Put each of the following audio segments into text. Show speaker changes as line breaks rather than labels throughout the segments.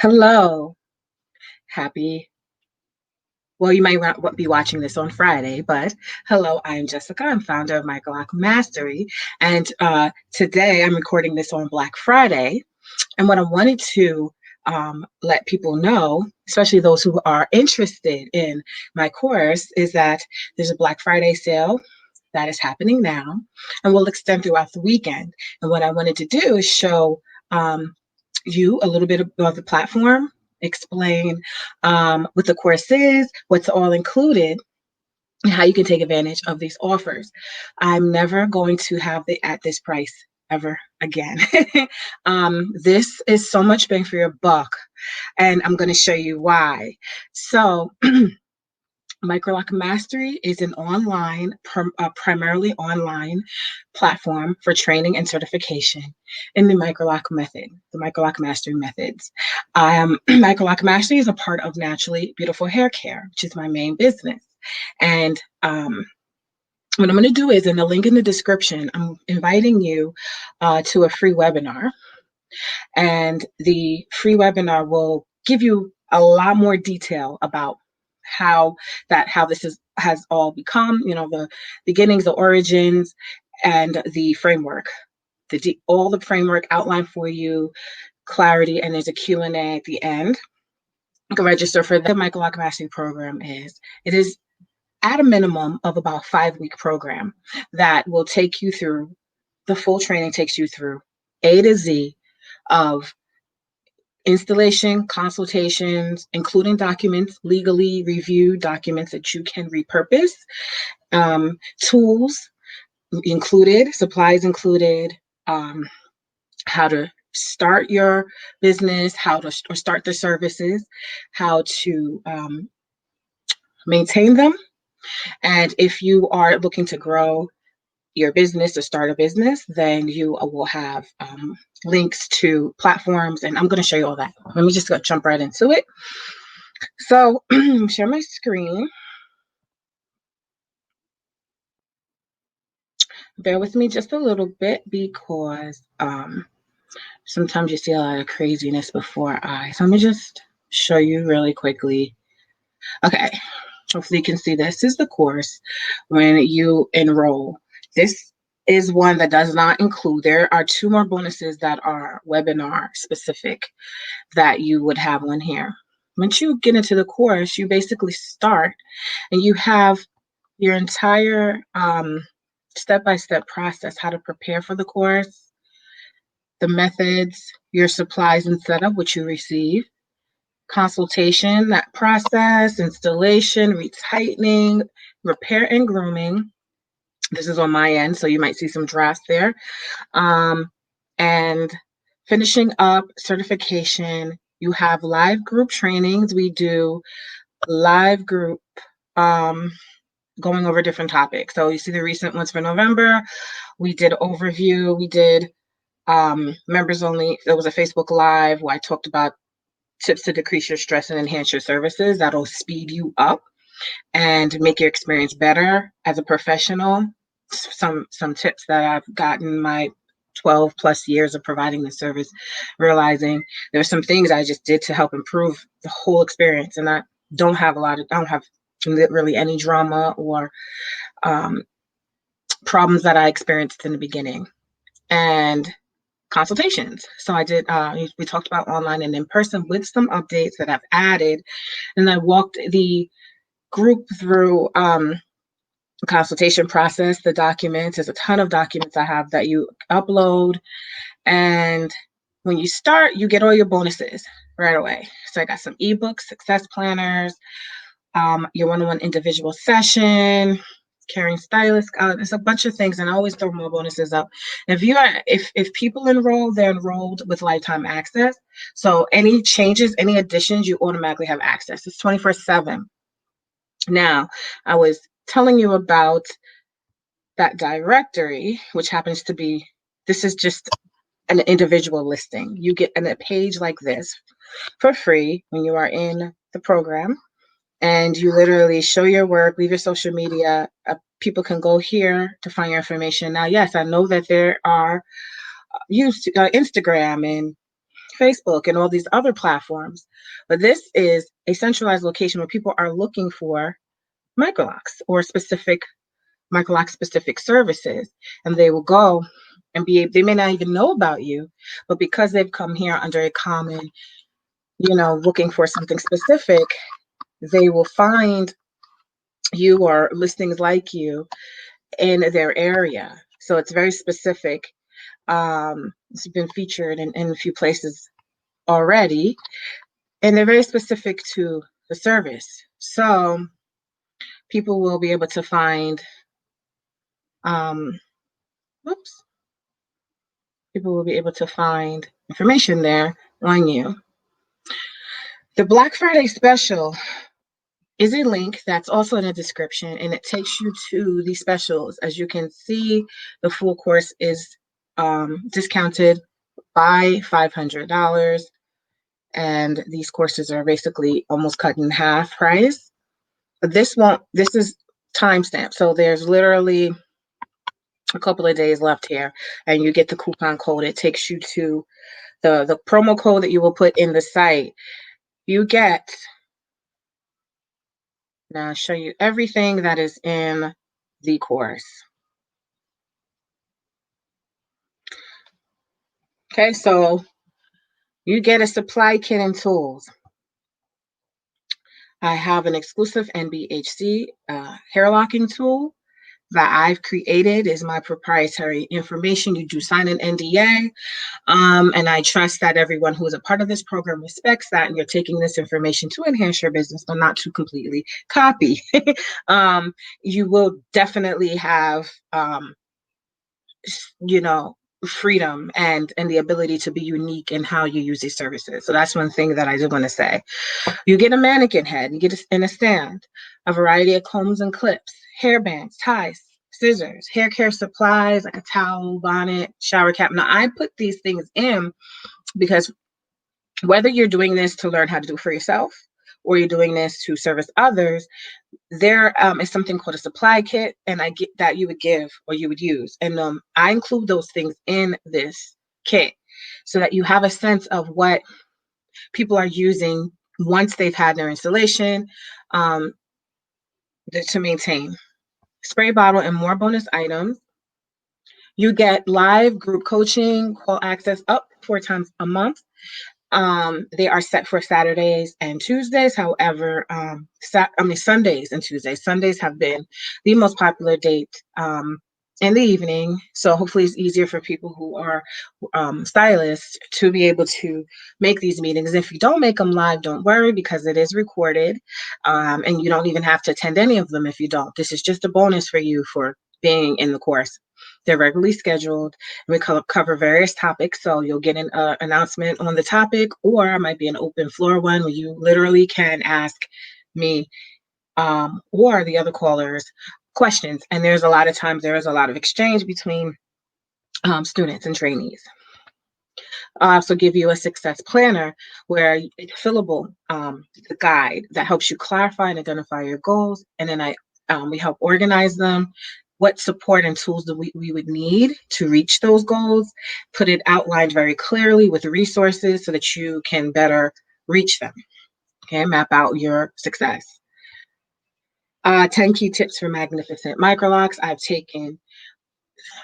Hello. Happy. Well, you might not be watching this on Friday, but hello, I'm Jessica. I'm founder of Microloc Mastery. And today I'm recording this on Black Friday. And what I wanted to let people know, especially those who are interested in my course, is that there's a Black Friday sale that is happening now and will extend throughout the weekend. And what I wanted to do is show you a little bit about the platform, explain what the course is, what's all included, and how you can take advantage of these offers. I'm never going to have it at this price ever again. This is so much bang for your buck, and I'm going to show you why. So, Microloc Mastery is an primarily online platform for training and certification in the Microloc method, the Microloc Mastery methods. Microloc Mastery is a part of Naturally Beautiful Hair Care, which is my main business. And what I'm going to do is, in the link in the description, I'm inviting you to a free webinar. And the free webinar will give you a lot more detail about how this has all become, the beginnings, the origins, and the framework, all the framework outlined for you, clarity, and there's a Q&A at the end. You can register for the Microloc Mastery program. It is at a minimum of about 5-week program that will take you through the full training, takes you through A to Z of installation, consultations, including documents, legally reviewed documents that you can repurpose, tools included, supplies included, how to start your business, or start the services, how to maintain them. And if you are looking to grow your business or start a business, then you will have links to platforms, and I'm going to show you all that. Let me just go jump right into it. So share my screen. Bear with me just a little bit because sometimes you see a lot of craziness before so let me just show you really quickly. Okay, hopefully you can see this is the course when you enroll. This is one that does not include, there are 2 more bonuses that are webinar specific that you would have on here. Once you get into the course, you basically start and you have your entire step-by-step process, how to prepare for the course, the methods, your supplies and setup, which you receive, consultation, that process, installation, retightening, repair and grooming. This is on my end, so you might see some drafts there. And finishing up certification. You have live group trainings. We do live group going over different topics. So you see the recent ones for November. We did overview. We did members only. There was a Facebook Live where I talked about tips to decrease your stress and enhance your services. That'll speed you up and make your experience better as a professional. Some tips that I've gotten my 12 plus years of providing the service, realizing there's some things I just did to help improve the whole experience. And I don't have really any drama or problems that I experienced in the beginning. And consultations. So I did, we talked about online and in person with some updates that I've added. And I walked the group through the consultation process, the documents. There's a ton of documents I have that you upload. And when you start, you get all your bonuses right away. So I got some ebooks, success planners, your one-on-one individual session, caring stylist. There's a bunch of things, and I always throw more bonuses up. If people enroll, they're enrolled with lifetime access. So any changes, any additions, you automatically have access. It's 24/7. Now, I was telling you about that directory, which happens to be, this is just an individual listing. You get a page like this for free when you are in the program. And you literally show your work, leave your social media. People can go here to find your information. Now, yes, I know that there are Instagram and Facebook, and all these other platforms. But this is a centralized location where people are looking for microlocks or specific microlock specific services, and they will go and they may not even know about you, but because they've come here under a common, looking for something specific, they will find you or listings like you in their area. So it's very specific. It's been featured in a few places already, and they're very specific to the service. So people will be able to find, whoops, people will be able to find information there on you. The Black Friday special is a link that's also in the description, and it takes you to the specials. As you can see, the full course is discounted by $500, and these courses are basically almost cut in half price. But this is timestamp, so there's literally a couple of days left here, and you get the coupon code. It takes you to the promo code that you will put in the site. You get, now I'll show you everything that is in the course. Okay, so you get a supply kit and tools. I have an exclusive NBHC hair locking tool that I've created. Is my proprietary information. You do sign an NDA, and I trust that everyone who is a part of this program respects that, and you're taking this information to enhance your business, but not to completely copy. You will definitely have, freedom and the ability to be unique in how you use these services. So that's one thing that I do want to say. You get a mannequin head, you get in a stand, a variety of combs and clips, hair bands, ties, scissors, hair care supplies like a towel, bonnet, shower cap. Now, I put these things in because whether you're doing this to learn how to do it for yourself or you're doing this to service others, there is something called a supply kit, and I get that you would give or you would use. And I include those things in this kit so that you have a sense of what people are using once they've had their installation, to maintain. Spray bottle and more bonus items. You get live group coaching, call access up 4 times a month. They are set for Saturdays and Tuesdays. However, Sundays and Tuesdays. Sundays have been the most popular date in the evening. So hopefully it's easier for people who are stylists to be able to make these meetings. If you don't make them live, don't worry, because it is recorded, and you don't even have to attend any of them if you don't. This is just a bonus for you for being in the course. They're regularly scheduled. We cover various topics, so you'll get an announcement on the topic, or it might be an open floor one where you literally can ask me or the other callers questions. And there's a lot of times there is a lot of exchange between students and trainees. I also give you a success planner where it's fillable, the guide that helps you clarify and identify your goals, and then we help organize them. What support and tools do we would need to reach those goals? Put it outlined very clearly with resources so that you can better reach them. Okay, map out your success. 10 key tips for magnificent microlocks.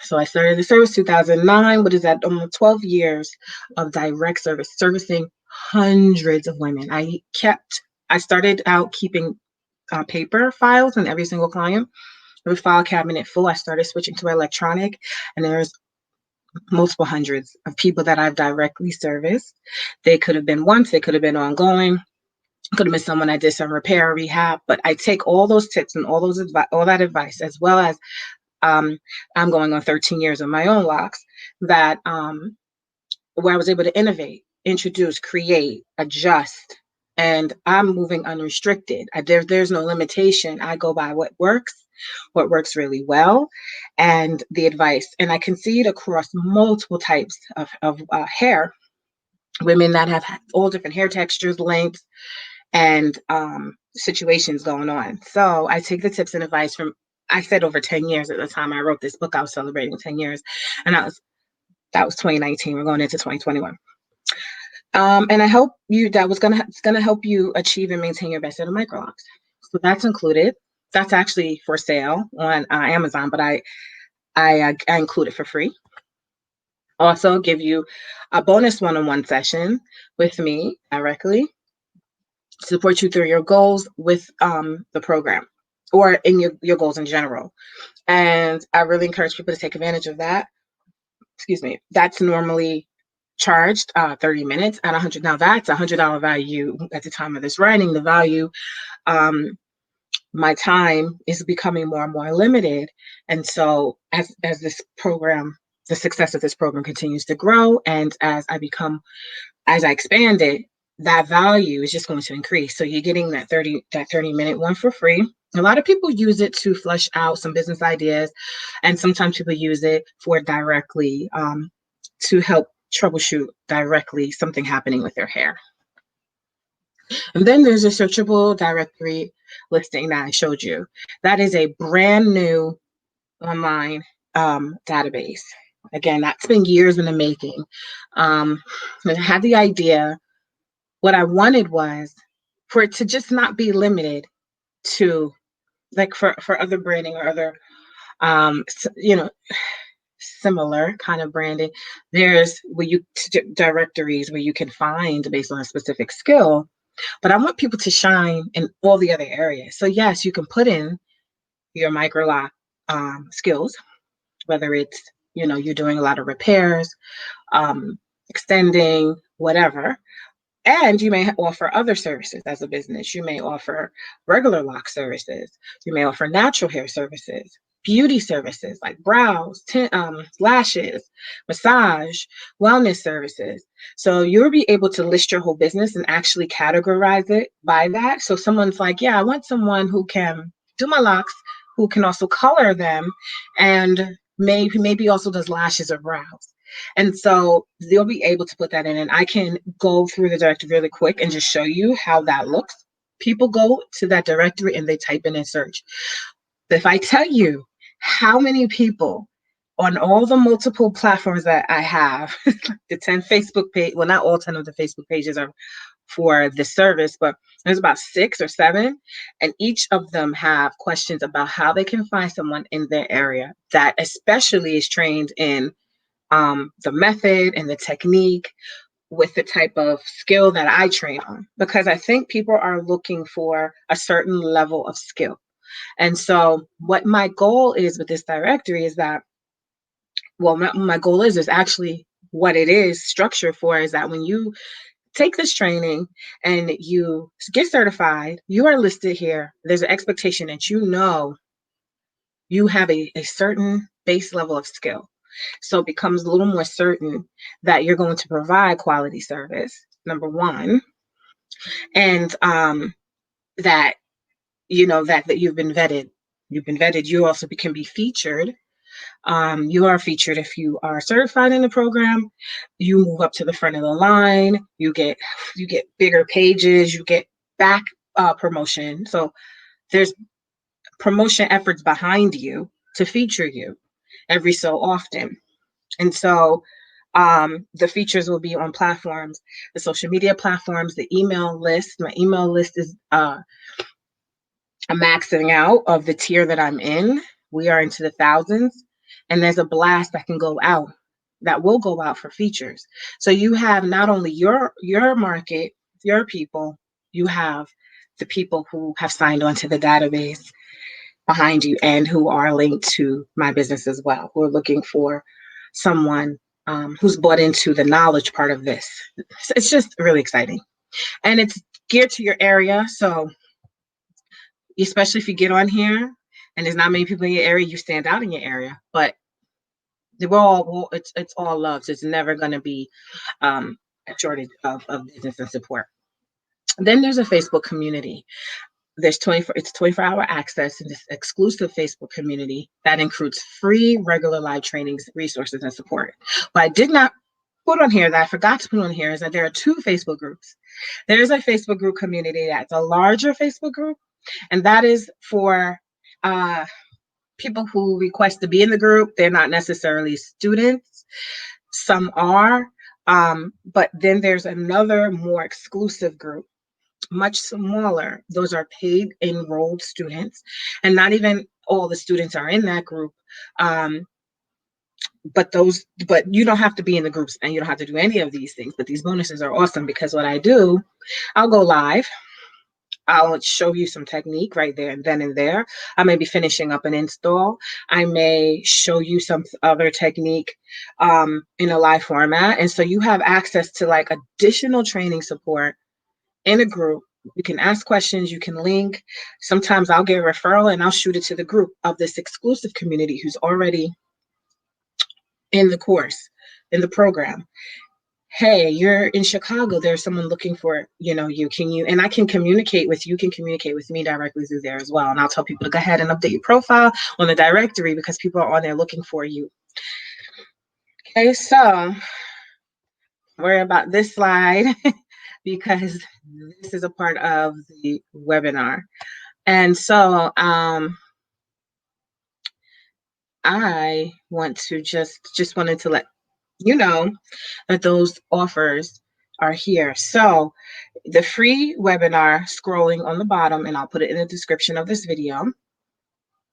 So I started the service 2009. What is that? Almost 12 years of direct service, servicing hundreds of women. I started out keeping paper files on every single client. Every file cabinet full. I started switching to electronic, and there's multiple hundreds of people that I've directly serviced. They could have been once, they could have been ongoing, could have been someone I did some repair or rehab, but I take all those tips and all that advice, as well as I'm going on 13 years of my own locks, that where I was able to innovate, introduce, create, adjust, and I'm moving unrestricted. There's no limitation. I go by what works really well, and the advice. And I can see it across multiple types of hair, women that have all different hair textures, lengths, and situations going on. So I take the tips and advice from, I said over 10 years at the time I wrote this book. I was celebrating 10 years, and that was 2019. We're going into 2021. And I hope you that was gonna it's gonna help you achieve and maintain your best set of microlocs. So that's included. That's actually for sale on Amazon, but I include it for free. Also, give you a bonus one-on-one session with me directly, support you through your goals with the program or in your goals in general. And I really encourage people to take advantage of that. Excuse me. That's normally charged 30 minutes at 100. Now that's $100 value at the time of this writing. The value, um, my time is becoming more and more limited. And so as this program, the success of this program continues to grow, and as I expand it, that value is just going to increase. So you're getting that 30-minute one for free. A lot of people use it to flesh out some business ideas, and sometimes people use it for directly to help troubleshoot directly something happening with their hair. And then there's a searchable directory listing that I showed you. That is a brand new online database. Again, that's been years in the making. I had the idea. What I wanted was for it to just not be limited to like for other branding or other similar kind of branding. There's where you directories where you can find based on a specific skill, but I want people to shine in all the other areas. So yes, you can put in your microlock skills, whether it's you're doing a lot of repairs, um, extending, whatever. And you may offer other services as a business. You may offer regular lock services. You may offer natural hair services, beauty services like brows, lashes, massage, wellness services. So you'll be able to list your whole business and actually categorize it by that. So someone's like, yeah, I want someone who can do my locks, who can also color them, and maybe also does lashes or brows. And so they'll be able to put that in, and I can go through the directory really quick and just show you how that looks. People go to that directory and they type in and search. But if I tell you how many people on all the multiple platforms that I have, the 10 Facebook page, well, not all 10 of the Facebook pages are for the service, but there's about 6 or 7, and each of them have questions about how they can find someone in their area that especially is trained in the method and the technique with the type of skill that I train on, because I think people are looking for a certain level of skill. And so, what my goal is with this directory is that, well, my goal is actually what it is structured for is that when you take this training and you get certified, you are listed here. There's an expectation that you have a certain base level of skill. So it becomes a little more certain that you're going to provide quality service, number one, and that that you've been vetted. You've been vetted. You also can be featured. You are featured if you are certified in the program. You move up to the front of the line. You get bigger pages. You get back promotion. So there's promotion efforts behind you to feature you every so often. And so the features will be on platforms, the social media platforms, the email list. My email list is a maxing out of the tier that I'm in. We are into the thousands, and there's a blast that can go out that will go out for features. So you have not only your market, your people, you have the people who have signed on to the database behind you and who are linked to my business as well, who are looking for someone who's bought into the knowledge part of this. It's just really exciting. And it's geared to your area. So, especially if you get on here and there's not many people in your area, you stand out in your area. But it's all love. So it's never going to be a shortage of business and support. Then there's a Facebook community. There's 24-hour access in this exclusive Facebook community that includes free regular live trainings, resources, and support. What I did not put on here that I forgot to put on here is that there are 2 Facebook groups. There is a Facebook group community that's a larger Facebook group, and that is for uh, people who request to be in the group. They're not necessarily students. Some are. But then there's another more exclusive group, much smaller. Those are paid enrolled students, and not even all the students are in that group. Um, but you don't have to be in the groups, and you don't have to do any of these things. But these bonuses are awesome because what I do, I'll go live. I'll show you some technique right there and then and there. I may be finishing up an install. I may show you some other technique in a live format. And so you have access to like additional training support in a group. You can ask questions, you can link. Sometimes I'll get a referral and I'll shoot it to the group of this exclusive community who's already in the course, in the program. Hey, you're in Chicago, there's someone looking for, you, can you, and I can communicate with you, can communicate with me directly through there as well. And I'll tell people to go ahead and update your profile on the directory because people are on there looking for you. Okay, so worry about this slide because this is a part of the webinar. And so I want to just wanted to let you know that those offers are here. So the free webinar, scrolling on the bottom, and I'll put it in the description of this video.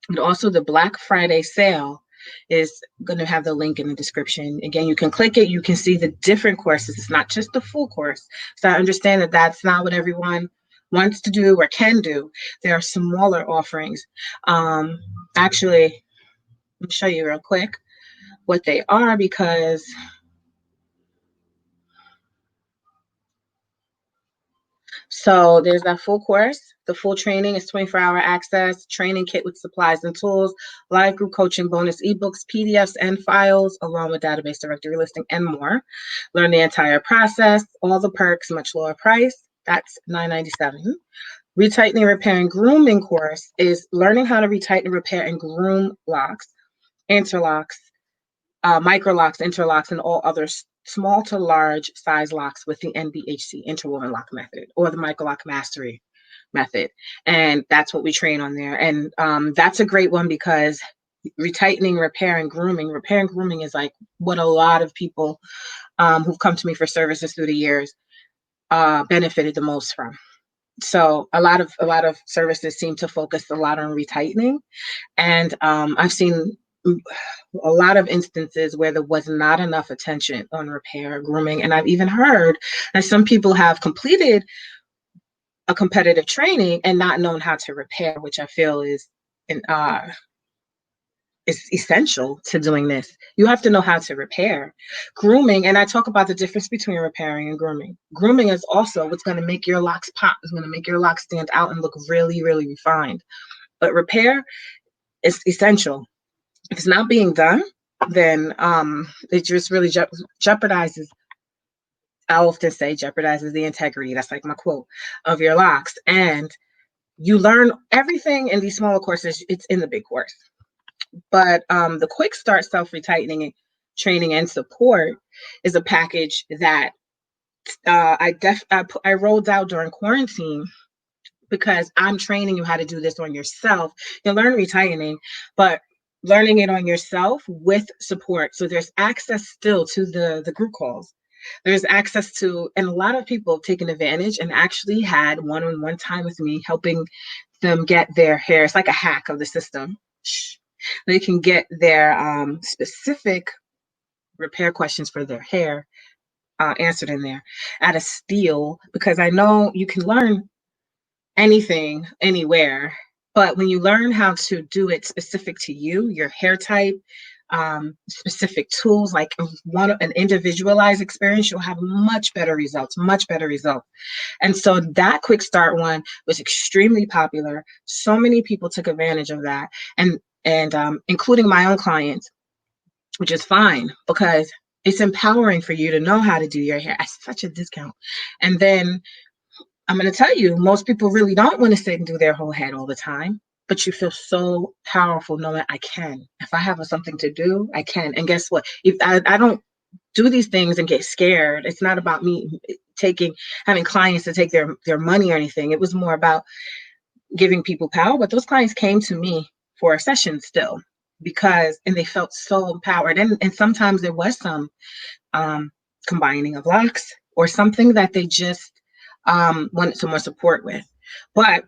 And also the Black Friday sale is going to have the link in the description. Again, you can click it. You can see the different courses. It's not just the full course. So I understand that that's not what everyone wants to do or can do. There are smaller offerings. Actually, let me show you real quick what they are because so there's that full course. The full training is 24-hour access, training kit with supplies and tools, live group coaching, bonus ebooks, PDFs, and files, along with database directory listing and more. Learn the entire process, all the perks, much lower price. That's $9.97. Retightening, repair, and grooming course is learning how to retighten, repair, and groom locks, interlocks, microlocks, interlocks, and all other small to large size locks with the NBHC interwoven lock method or the Microloc Mastery method. And that's what we train on there. And that's a great one because retightening, repair, and grooming is like what a lot of people who've come to me for services through the years benefited the most from. So a lot of services seem to focus a lot on retightening, and I've seen a lot of instances where there was not enough attention on repair, grooming, and I've even heard that some people have completed a competitive training and not known how to repair, which I feel is essential to doing this. You have to know how to repair. Grooming, and I talk about the difference between repairing and grooming. Grooming is also what's going to make your locks pop. It's going to make your locks stand out and look really, really refined. But repair is essential. If it's not being done, then it just really jeopardizes. I often say jeopardizes the integrity. That's like my quote of your locks. And you learn everything in these smaller courses. It's in the big course. But the quick start self-retightening training and support is a package that I rolled out during quarantine because I'm training you how to do this on yourself. You learn retightening, but learning it on yourself with support. So there's access still to the group calls. There's access to, and a lot of people have taken advantage and actually had one-on-one time with me, helping them get their hair. It's like a hack of the system. They can get their specific repair questions for their hair answered in there at a steal, because I know you can learn anything, anywhere, but when you learn how to do it specific to you, your hair type, specific tools, like an individualized experience, you'll have much better results. And so that quick start one was extremely popular. So many people took advantage of that, and including my own clients, which is fine because it's empowering for you to know how to do your hair at such a discount. And then I'm going to tell you, most people really don't want to sit and do their whole head all the time, but you feel so powerful knowing I can. If I have something to do, I can. And guess what? If I don't do these things and get scared, it's not about me having clients to take their money or anything. It was more about giving people power. But those clients came to me for a session still and they felt so empowered. And sometimes there was some combining of locks, or something that they just wanted some more support with. But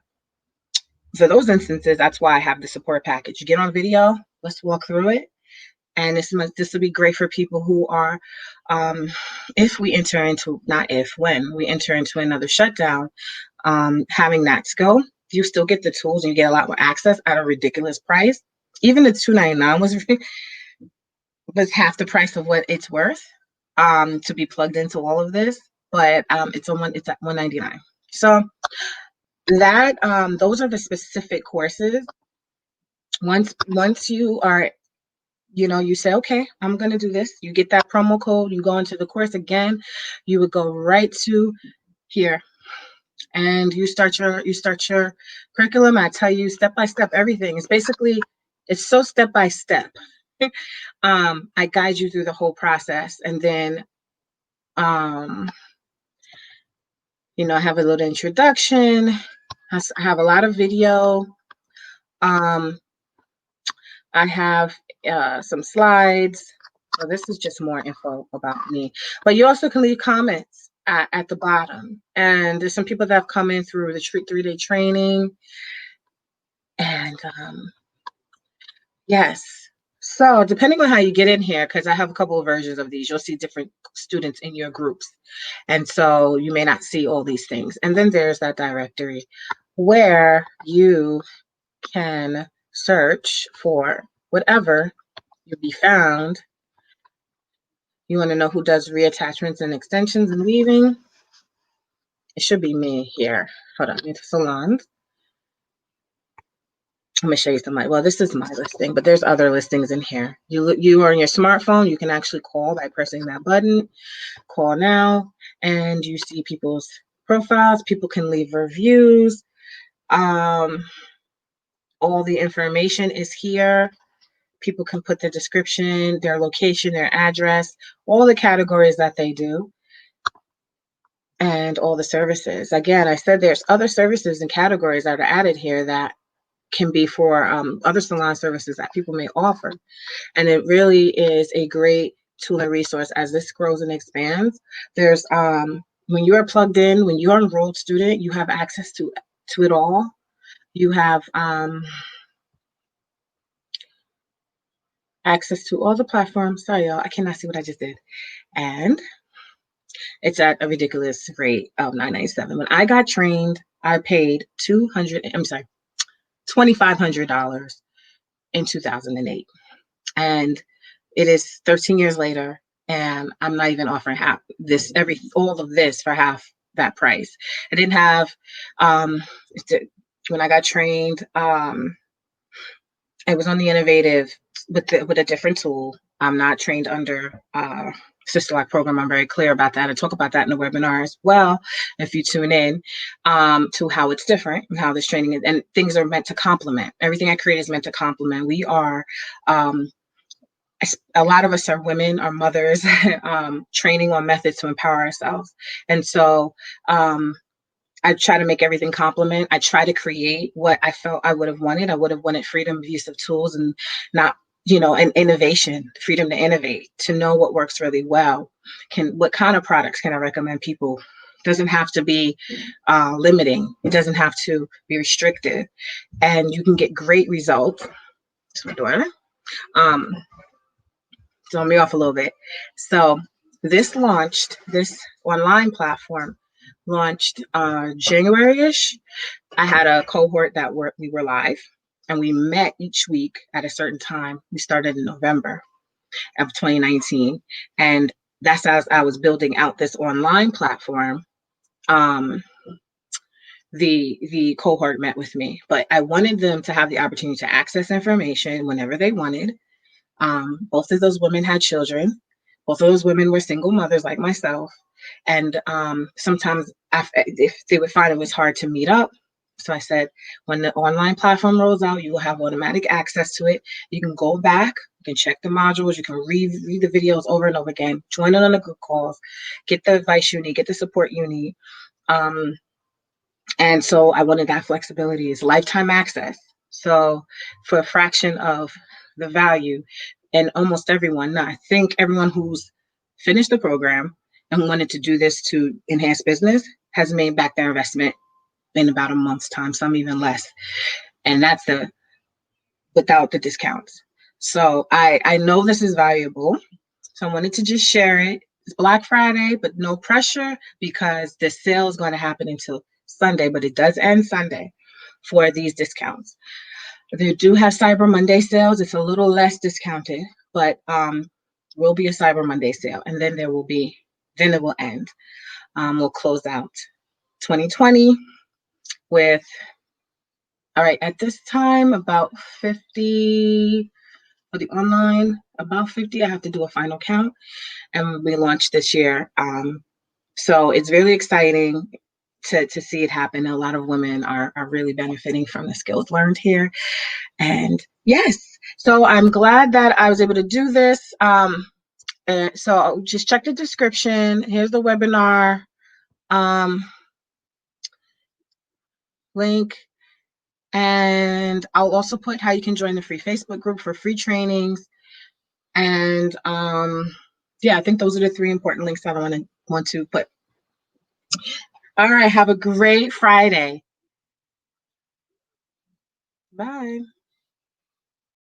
for those instances, that's why I have the support package. You get on video, let's walk through it. And this will be great for people who are, if we enter into, not if, when we enter into another shutdown, having that skill, you still get the tools and you get a lot more access at a ridiculous price. Even the $2.99 was half the price of what it's worth, to be plugged into all of this. But it's at $199. So that those are the specific courses. Once you are, you say, okay, I'm going to do this. You get that promo code, you go into the course again, you would go right to here and you start your curriculum. I tell you step by step everything. It's so step by step. I guide you through the whole process, and then I have a little introduction. I have a lot of video. Um, I have some slides. So this is just more info about me. But you also can leave comments at the bottom. And there's some people that have come in through the 3-day training. And yes. So depending on how you get in here, because I have a couple of versions of these, you'll see different students in your groups. And so you may not see all these things. And then there's that directory where you can search for whatever you be found. You want to know who does reattachments and extensions and weaving? It should be me here. Hold on, into salons. I'm gonna show you some. Well, this is my listing, but there's other listings in here. You are on your smartphone. You can actually call by pressing that button. Call now, and you see people's profiles. People can leave reviews. All the information is here. People can put their description, their location, their address, all the categories that they do, and all the services. Again, I said there's other services and categories that are added here that can be for other salon services that people may offer. And it really is a great tool and resource as this grows and expands. There's when you are plugged in, when you're an enrolled student, you have access to it all. You have access to all the platforms. Sorry, y'all, I cannot see what I just did. And it's at a ridiculous rate of $997. When I got trained, I paid $2,500 in 2008. And it is 13 years later, and I'm not even offering all of this for half that price. I didn't have, when I got trained, I was on the innovative with a different tool. I'm not trained under Sister Lock program. I'm very clear about that. I talk about that in the webinar as well. If you tune in to how it's different and how this training is, and things are meant to complement. Everything I create is meant to complement. We are, a lot of us are women, are mothers, training on methods to empower ourselves. And so I try to make everything complement. I try to create what I felt I would have wanted. I would have wanted freedom of use of tools and not, and innovation, freedom to innovate, to know what works really well. What kind of products can I recommend people? It doesn't have to be limiting. It doesn't have to be restrictive. And you can get great results. That's my daughter. Throw me off a little bit. So this online platform launched January-ish. I had a cohort that we were live, and we met each week at a certain time. We started in November of 2019, and that's as I was building out this online platform. The cohort met with me, but I wanted them to have the opportunity to access information whenever they wanted. Both of those women had children. Both of those women were single mothers like myself. And sometimes if they would find it was hard to meet up. So I said, when the online platform rolls out, you will have automatic access to it. You can go back, you can check the modules, you can read the videos over and over again, join in on the group calls, get the advice you need, get the support you need. And so I wanted that flexibility. Is lifetime access. So for a fraction of the value, and almost everyone, I think everyone who's finished the program and wanted to do this to enhance business has made back their investment in about a month's time, some even less. And that's without the discounts. So I know this is valuable. So I wanted to just share it. It's Black Friday, but no pressure because the sale is going to happen until Sunday, but it does end Sunday for these discounts. They do have Cyber Monday sales. It's a little less discounted, but will be a Cyber Monday sale. And then then it will end. We'll close out 2020 with, all right, at this time, about 50 for the online, about 50. I have to do a final count, and we launched this year. So it's really exciting to see it happen. A lot of women are really benefiting from the skills learned here. And yes, so I'm glad that I was able to do this. So just check the description. Here's the webinar link. And I'll also put how you can join the free Facebook group for free trainings. And yeah, I think those are the 3 important links that I want to put. All right, have a great Friday. Bye.